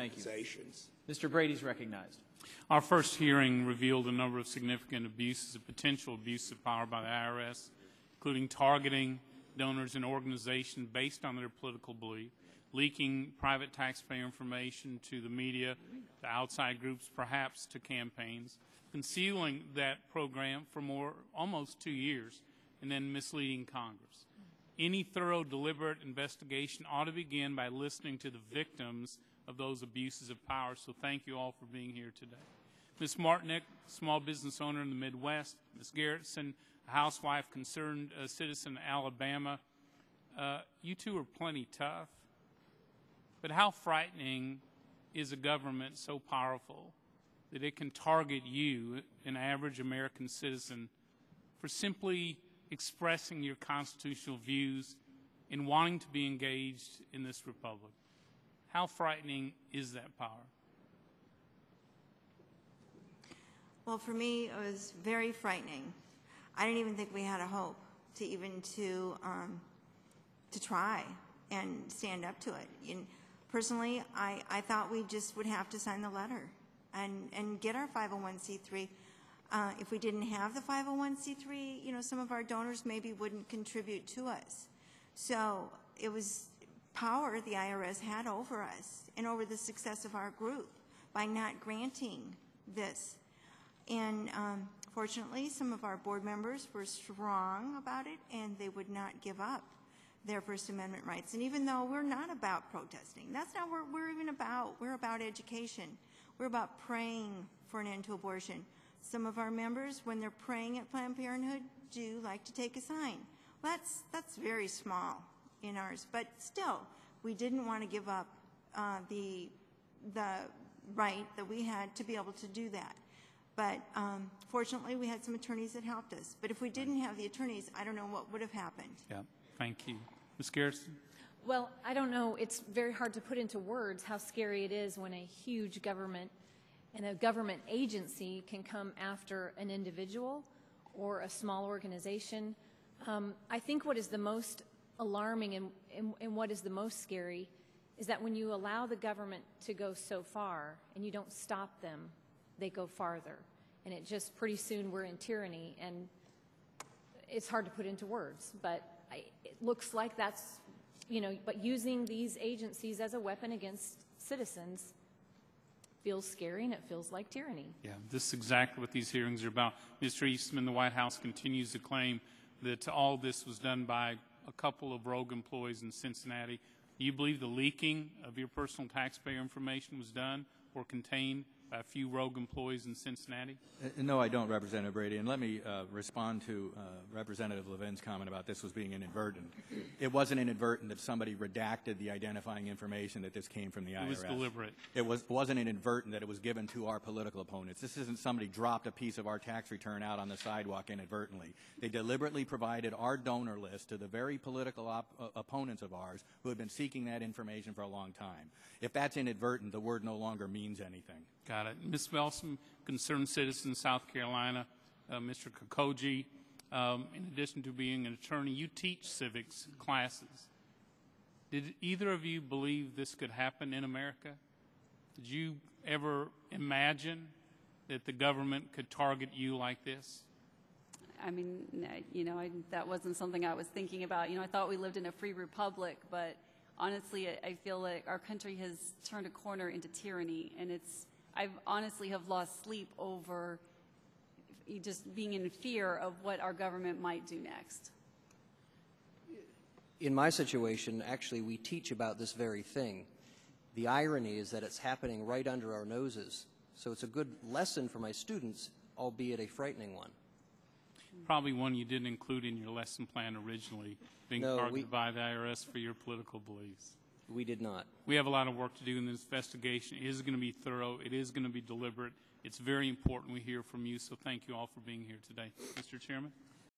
organizations. Mr. Brady's recognized. Our first hearing revealed a number of significant abuses of potential abuse of power by the IRS, including targeting donors and organizations based on their political belief, leaking private taxpayer information to the media, to outside groups, perhaps to campaigns, concealing that program for almost 2 years, and then misleading Congress. Any thorough, deliberate investigation ought to begin by listening to the victims of those abuses of power. So thank you all for being here today. Ms. Martinick, small business owner in the Midwest. Ms. Garrettson, a housewife, concerned citizen in Alabama. You two are plenty tough. But how frightening is a government so powerful that it can target you, an average American citizen, for simply expressing your constitutional views and wanting to be engaged in this republic? How frightening is that power? Well, for me, it was very frightening. I didn't even think we had a hope to even to try and stand up to it. And personally, I thought we just would have to sign the letter and get our 501c3. If we didn't have the 501c3, you know, some of our donors maybe wouldn't contribute to us. So it was power the IRS had over us and over the success of our group by not granting this. And fortunately, some of our board members were strong about it, and they would not give up their First Amendment rights. And even though we're not about protesting, that's not what we're even about. We're about education. We're about praying for an end to abortion. Some of our members, when they're praying at Planned Parenthood, do like to take a sign. Well, that's very small in ours, but still, we didn't want to give up the right that we had to be able to do that. But fortunately, we had some attorneys that helped us. But if we didn't have the attorneys, I don't know what would have happened. Yeah, thank you. Ms. Garrison? Well, I don't know. It's very hard to put into words how scary it is when a huge government and a government agency can come after an individual or a small organization. I think what is the most alarming and what is the most scary is that when you allow the government to go so far and you don't stop them, they go farther. And it just pretty soon we're in tyranny, and it's hard to put into words, but it looks like that's, you know, but using these agencies as a weapon against citizens feels scary, and it feels like tyranny. Yeah, this is exactly what these hearings are about. Mr. Eastman, the White House continues to claim that all this was done by a couple of rogue employees in Cincinnati. Do you believe the leaking of your personal taxpayer information was done or contained by a few rogue employees in Cincinnati? No, I don't, Representative Brady. And let me respond to Representative Levin's comment about this was being inadvertent. It wasn't inadvertent if somebody redacted the identifying information that this came from the IRS. It was deliberate. It wasn't inadvertent that it was given to our political opponents. This isn't somebody dropped a piece of our tax return out on the sidewalk inadvertently. They deliberately provided our donor list to the very political opponents of ours who have been seeking that information for a long time. If that's inadvertent, the word no longer means anything. Got it. Ms. Melson, concerned citizen, South Carolina. Mr. Kokoji, in addition to being an attorney, you teach civics classes. Did either of you believe this could happen in America? Did you ever imagine that the government could target you like this? I mean, you know, that wasn't something I was thinking about. You know, I thought we lived in a free republic, but honestly, I feel like our country has turned a corner into tyranny, and I honestly have lost sleep over just being in fear of what our government might do next. In my situation, actually, we teach about this very thing. The irony is that it's happening right under our noses. So it's a good lesson for my students, albeit a frightening one. Probably one you didn't include in your lesson plan originally, being targeted by the IRS for your political beliefs. We did not. We have a lot of work to do in this investigation. It is going to be thorough. It is going to be deliberate. It's very important we hear from you, so thank you all for being here today. Mr. Chairman?